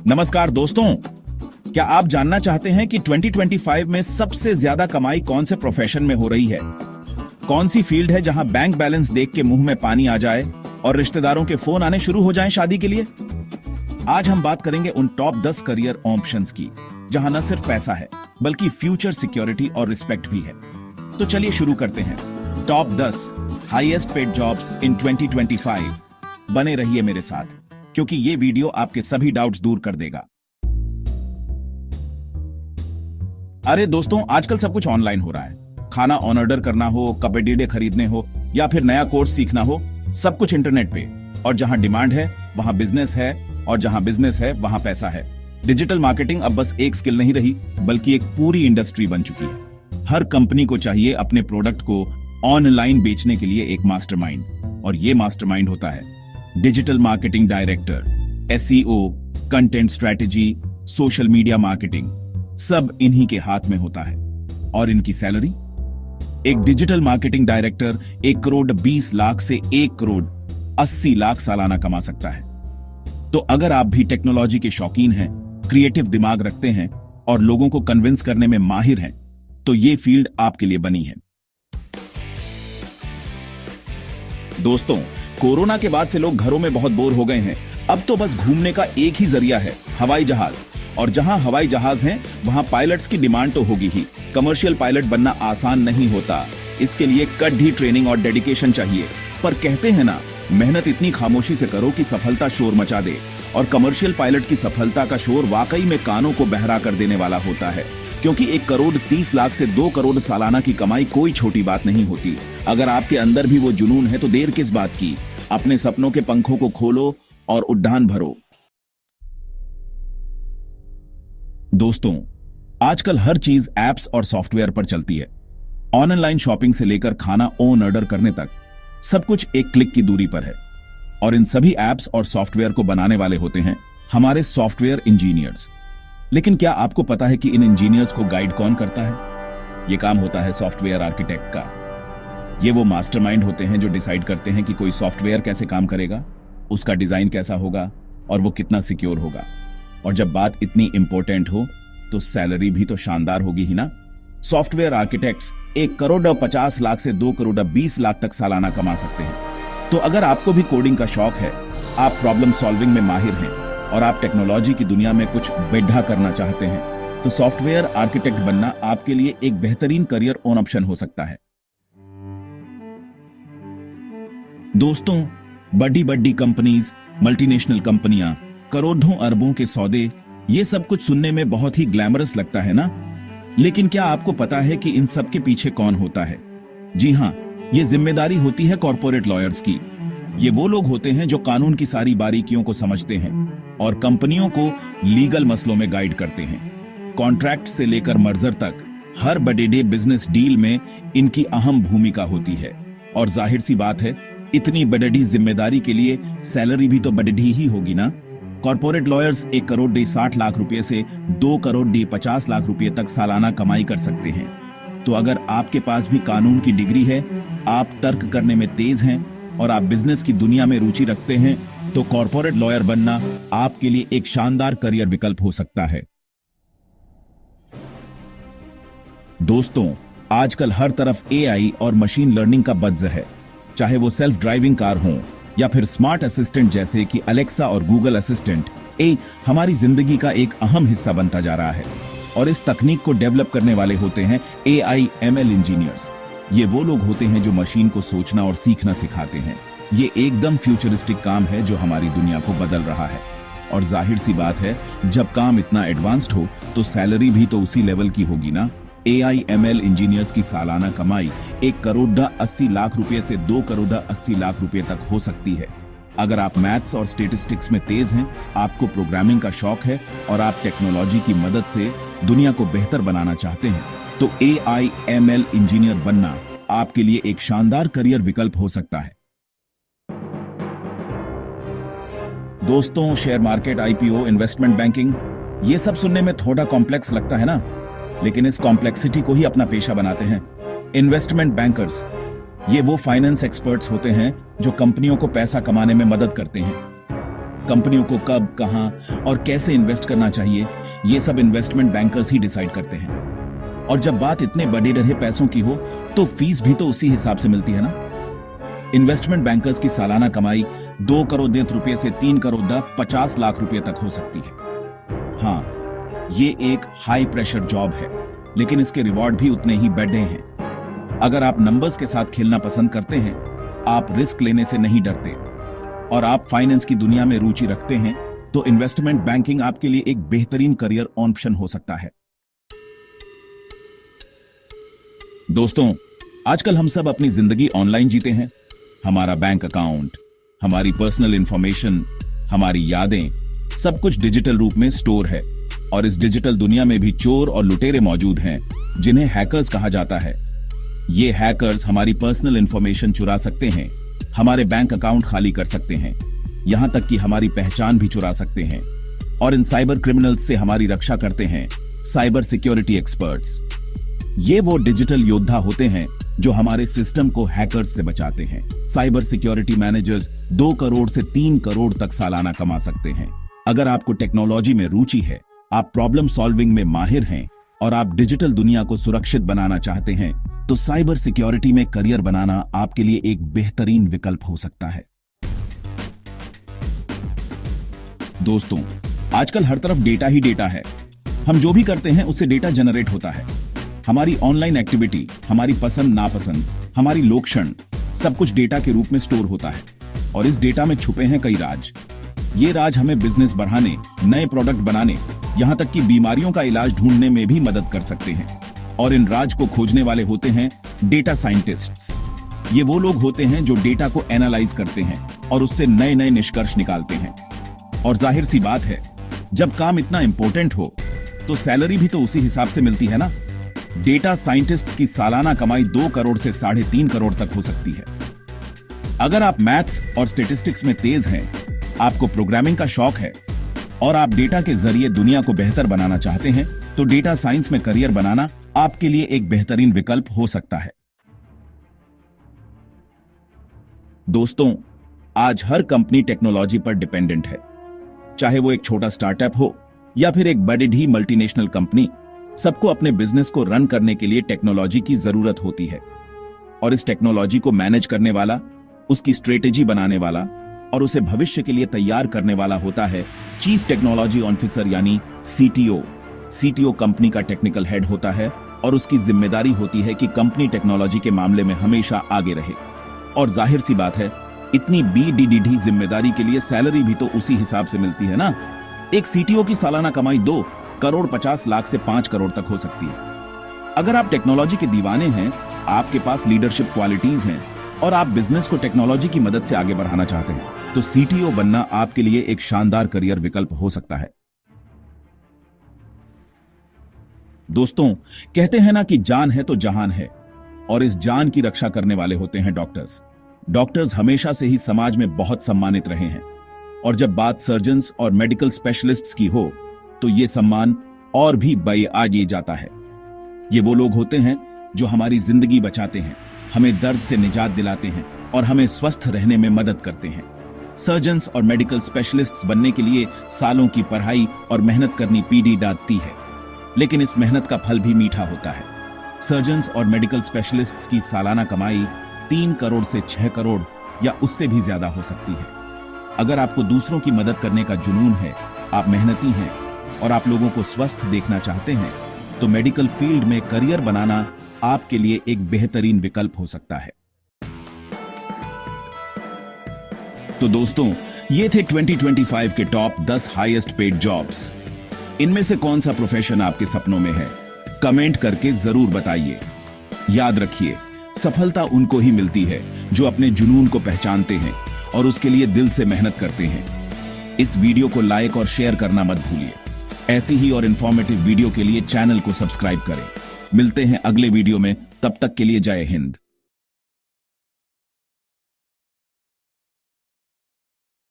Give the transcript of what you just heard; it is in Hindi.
नमस्कार दोस्तों, क्या आप जानना चाहते हैं कि 2025 में सबसे ज्यादा कमाई कौन से प्रोफेशन में हो रही है? कौन सी फील्ड है जहां बैंक बैलेंस देख के मुंह में पानी आ जाए और रिश्तेदारों के फोन आने शुरू हो जाएं शादी के लिए? आज हम बात करेंगे उन टॉप 10 करियर ऑप्शंस की जहां न सिर्फ पैसा है बल्कि फ्यूचर सिक्योरिटी और रिस्पेक्ट भी है। तो चलिए शुरू करते हैं। Top 10 highest paid jobs in 2025। बने रहिए मेरे साथ क्योंकि ये वीडियो आपके सभी डाउट्स दूर कर देगा। अरे दोस्तों, आजकल सब कुछ ऑनलाइन हो रहा है। खाना ऑन ऑर्डर करना हो, कपड़े खरीदने हो या फिर नया कोर्स सीखना हो, सब कुछ इंटरनेट पे। और जहां डिमांड है वहां बिजनेस है, और जहां बिजनेस है वहां पैसा है। डिजिटल मार्केटिंग अब बस एक स्किल नहीं रही बल्कि एक पूरी इंडस्ट्री बन चुकी है। हर कंपनी को चाहिए अपने प्रोडक्ट को ऑनलाइन बेचने के लिए एक मास्टरमाइंड, और ये मास्टरमाइंड होता है digital marketing director, SEO, content strategy, social media marketing, सब इन्हीं के हाथ में होता है। और इनकी सैलरी, एक digital marketing director 1 crore 20 lakh से 1 करोड़ 80 लाख सालाना कमा सकता है। तो अगर आप भी टेक्नोलॉजी के शौकीन हैं, क्रिएटिव दिमाग रखते हैं और लोगों को कन्विंस करने में माहिर हैं, तो ये फील्ड आपके लिए बनी है। दोस्तों, कोरोना के बाद से लोग घरों में बहुत बोर हो गए हैं। अब तो बस घूमने का एक ही जरिया है, हवाई जहाज। और जहां हवाई जहाज हैं, वहां पायलट्स की डिमांड तो होगी ही। कमर्शियल पायलट बनना आसान नहीं होता, इसके लिए कड़ी ट्रेनिंग और डेडिकेशन चाहिए। पर कहते हैं ना, मेहनत इतनी खामोशी से करो कि सफलता शोर मचा दे। और कमर्शियल पायलट की सफलता का शोर वाकई में कानों को बहरा कर देने वाला होता है, क्योंकि 1 करोड़ 30 लाख से 2 करोड़ सालाना की कमाई कोई छोटी बात नहीं होती। अगर आपके अंदर भी वो जुनून है तो देर किस बात की? अपने सपनों के पंखों को खोलो और उड़ान भरो। दोस्तों, आजकल हर चीज एप्स और सॉफ्टवेयर पर चलती है। ऑनलाइन शॉपिंग से लेकर खाना ऑन ऑर्डर करने तक सब कुछ एक क्लिक की दूरी पर है। और इन सभी एप्स और सॉफ्टवेयर को बनाने वाले होते हैं हमारे सॉफ्टवेयर इंजीनियर्स। लेकिन क्या आपको पता है कि इन इंजीनियर्स को गाइड कौन करता है? यह काम होता है सॉफ्टवेयर आर्किटेक्ट का। ये वो मास्टरमाइंड होते हैं जो डिसाइड करते हैं कि कोई सॉफ्टवेयर कैसे काम करेगा, उसका डिजाइन कैसा होगा और वो कितना सिक्योर होगा। और जब बात इतनी इंपॉर्टेंट हो तो सैलरी भी तो शानदार होगी ही ना। सॉफ्टवेयर आर्किटेक्ट्स 1 करोड़ 50 लाख से 2 करोड़ 20 लाख तक सालाना कमा सकते हैं। तो अगर आपको भी कोडिंग का शौक है, आप प्रॉब्लम सॉल्विंग में माहिर हैं और आप टेक्नोलॉजी की दुनिया में कुछ बेढ़ा करना चाहते हैं, तो सॉफ्टवेयर आर्किटेक्ट बनना आपके लिए एक बेहतरीन करियर ऑप्शन हो सकता है। दोस्तों, बड़ी बड़ी कंपनीज, मल्टीनेशनल कंपनियां, करोड़ों अरबों के सौदे, ये सब कुछ सुनने में बहुत ही ग्लैमरस लगता है ना। लेकिन क्या आपको पता है कि इन सब के पीछे कौन होता है? जी हां, ये जिम्मेदारी होती है कॉर्पोरेट लॉयर्स की। ये वो लोग होते हैं जो कानून की सारी बारीकियों को समझते हैं और कंपनियों को लीगल मसलों में गाइड करते हैं। कॉन्ट्रैक्ट से लेकर मर्जर तक हर बड़े बिजनेस डील में इनकी अहम भूमिका होती है। और जाहिर सी बात है, इतनी बड़ी जिम्मेदारी के लिए सैलरी भी तो बड़ी ही होगी ना। कॉर्पोरेट लॉयर्स 1 करोड़ 60 लाख रुपए से 2 करोड़ 50 लाख रुपए तक सालाना कमाई कर सकते हैं। तो अगर आपके पास भी कानून की डिग्री है, आप तर्क करने में तेज हैं और आप बिजनेस की दुनिया में रुचि रखते हैं, तो कॉर्पोरेट लॉयर बनना आपके लिए एक शानदार करियर विकल्प हो सकता है। दोस्तों, आजकल हर तरफ AI और मशीन लर्निंग का बज़ है। चाहे वो सेल्फ ड्राइविंग कार हो या फिर स्मार्ट असिस्टेंट जैसे कि अलेक्सा और गूगल असिस्टेंट, हमारी जिंदगी का एक अहम हिस्सा बनता जा रहा है। और इस तकनीक को डेवलप करने वाले होते हैं AI ML इंजीनियर्स। ये वो लोग होते हैं जो मशीन को सोचना और सीखना सिखाते हैं। ये एकदम फ्यूचरिस्टिक काम है जो हमारी दुनिया को बदल रहा है। और जाहिर सी बात है, जब काम इतना एडवांस्ड हो तो सैलरी भी तो उसी लेवल की होगी ना। AI ML इंजीनियर्स की सालाना कमाई 1 करोड़ 80 लाख रुपए से 2 करोड़ 80 लाख रुपए तक हो सकती है। अगर आप मैथ्स और स्टेटिस्टिक्स में तेज हैं, आपको प्रोग्रामिंग का शौक है और आप टेक्नोलॉजी की मदद से दुनिया को बेहतर बनाना चाहते हैं, तो AI ML इंजीनियर बनना आपके लिए एक शानदार करियर विकल्प हो सकता है। दोस्तों, share market, IPO, investment banking, ये सब सुनने में थोड़ा कॉम्प्लेक्स लगता है ना, लेकिन इस कॉम्प्लेक्सिटी को ही अपना पेशा बनाते हैं। इन्वेस्टमेंट बैंकर्स, ये वो फाइनेंस एक्सपर्ट्स होते हैं जो कंपनियों को पैसा कमाने में मदद करते हैं। कंपनियों को कब, कहां और कैसे इन्वेस्ट करना चाहिए, ये सब इन्वेस्टमेंट बैंकर्स ही डिसाइड करते हैं। और जब बात इतने बड़े ढेर पैसों की हो तो फीस भी तो उसी हिसाब से मिलती है ना। इन्वेस्टमेंट बैंकर्स की सालाना कमाई 2 करोड़ रुपए से 3 करोड़ 50 लाख रुपए तक हो सकती है। हाँ, ये एक हाई प्रेशर जॉब है, लेकिन इसके रिवॉर्ड भी उतने ही बड़े हैं। अगर आप नंबर्स के साथ खेलना पसंद करते हैं, आप रिस्क लेने से नहीं डरते और आप फाइनेंस की दुनिया में रुचि रखते हैं, तो इन्वेस्टमेंट बैंकिंग आपके लिए एक बेहतरीन करियर ऑप्शन हो सकता है। दोस्तों, आजकल हम सब अपनी जिंदगी ऑनलाइन जीते हैं। हमारा बैंक अकाउंट, हमारी पर्सनल इंफॉर्मेशन, हमारी यादें, सब कुछ डिजिटल रूप में स्टोर है। और इस डिजिटल दुनिया में भी चोर और लुटेरे मौजूद हैं, जिन्हें हैकर्स कहा जाता है। ये हैकर्स हमारी पर्सनल इंफॉर्मेशन चुरा सकते हैं, हमारे बैंक अकाउंट खाली कर सकते हैं, यहां तक कि हमारी पहचान भी चुरा सकते हैं। और इन साइबर क्रिमिनल्स से हमारी रक्षा करते हैं साइबर सिक्योरिटी एक्सपर्ट्स। ये वो डिजिटल योद्धा होते हैं जो हमारे सिस्टम को हैकर्स से बचाते हैं। साइबर सिक्योरिटी मैनेजर्स 2 करोड़ से 3 करोड़ तक सालाना कमा सकते हैं। अगर आपको टेक्नोलॉजी में रुचि है, आप प्रॉब्लम सॉल्विंग में माहिर हैं और आप डिजिटल दुनिया को सुरक्षित बनाना चाहते हैं, तो साइबर सिक्योरिटी में करियर बनाना आपके लिए एक बेहतरीन विकल्प हो सकता है। दोस्तों, आजकल हर तरफ डेटा ही डेटा है। हम जो भी करते हैं उससे डेटा जनरेट होता है। हमारी ऑनलाइन एक्टिविटी, हमारी पसंद नापसंद, हमारी लोकक्षण, सब कुछ डेटा के रूप में स्टोर होता है। और इस डेटा में छुपे हैं कई राज। ये राज हमें बिजनेस बढ़ाने, नए प्रोडक्ट बनाने, यहां तक कि बीमारियों का इलाज ढूंढने में भी मदद कर सकते हैं। और इन राज को खोजने वाले होते हैं डेटा साइंटिस्ट्स। ये वो लोग होते हैं जो डेटा को एनालाइज करते हैं और उससे नए नए निष्कर्ष निकालते हैं। और जाहिर सी बात है, जब काम इतना इंपॉर्टेंट हो तो सैलरी भी तो उसी हिसाब से मिलती है ना। डेटा साइंटिस्ट्स की सालाना कमाई 2 करोड़ से 3.5 करोड़ तक हो सकती है। अगर आप मैथ्स और स्टैटिस्टिक्स में तेज हैं, आपको प्रोग्रामिंग का शौक है और आप डेटा के जरिए दुनिया को बेहतर बनाना चाहते हैं, तो डेटा साइंस में करियर बनाना आपके लिए एक बेहतरीन विकल्प हो सकता है। दोस्तों, आज हर कंपनी टेक्नोलॉजी पर डिपेंडेंट है। चाहे वो एक छोटा स्टार्टअप हो या फिर एक बड़ी मल्टीनेशनल कंपनी, सबको अपने बिजनेस को रन करने के लिए टेक्नोलॉजी की जरूरत होती है। और इस टेक्नोलॉजी को मैनेज करने वाला, उसकी स्ट्रेटेजी बनाने वाला और उसे भविष्य के लिए तैयार करने वाला होता है चीफ टेक्नोलॉजी ऑफिसर, यानी सीटीओ। सीटीओ कंपनी का टेक्निकल हेड होता है और उसकी जिम्मेदारी होती है कि कंपनी टेक्नोलॉजी के मामले में हमेशा आगे रहे। और जाहिर सी बात है, इतनी BDD जिम्मेदारी के लिए सैलरी भी तो उसी हिसाब से मिलती है ना। एक सीटीओ की सालाना कमाई 2 करोड़ 50 लाख से 5 करोड़ तक हो सकती है। अगर आप टेक्नोलॉजी के दीवाने हैं, आपके पास लीडरशिप क्वालिटीज हैं और आप बिजनेस को टेक्नोलॉजी की मदद से आगे बढ़ाना चाहते हैं, तो सीटीओ बनना आपके लिए एक शानदार करियर विकल्प हो सकता है। दोस्तों, कहते हैं ना कि जान है तो जहान है, और इस जान की रक्षा करने वाले होते हैं डॉक्टर्स। डॉक्टर्स हमेशा से ही समाज में बहुत सम्मानित रहे हैं, और जब बात सर्जन्स और मेडिकल स्पेशलिस्ट्स की हो तो ये सम्मान और भी आगे जाता है। ये वो लोग होते हैं जो हमारी जिंदगी बचाते हैं, हमें दर्द से निजात दिलाते हैं और हमें स्वस्थ रहने में मदद करते हैं। सर्जन्स और मेडिकल स्पेशलिस्ट्स बनने के लिए सालों की पढ़ाई और मेहनत करनी पीढ़ी डालती है, लेकिन इस मेहनत का फल भी मीठा होता है। सर्जन्स और मेडिकल स्पेशलिस्ट्स की सालाना कमाई 3 करोड़ से 6 करोड़ या उससे भी ज्यादा हो सकती है। अगर आपको दूसरों की मदद करने का जुनून है, आप मेहनती हैं और आप लोगों को स्वस्थ देखना चाहते हैं, तो मेडिकल फील्ड में करियर बनाना आपके लिए एक बेहतरीन विकल्प हो सकता है। तो दोस्तों, ये थे 2025 के टॉप 10 हाईएस्ट पेड जॉब्स। इनमें से कौन सा प्रोफेशन आपके सपनों में है? कमेंट करके जरूर बताइए। याद रखिए, सफलता उनको ही मिलती है जो अपने जुनून को पहचानते हैं और उसके लिए दिल से मेहनत करते हैं। इस वीडियो को लाइक और शेयर करना मत भूलिए। ऐसी ही और इन्फॉर्मेटिव वीडियो के लिए चैनल को सब्सक्राइब करें। मिलते हैं अगले वीडियो में, तब तक के लिए जय हिंद।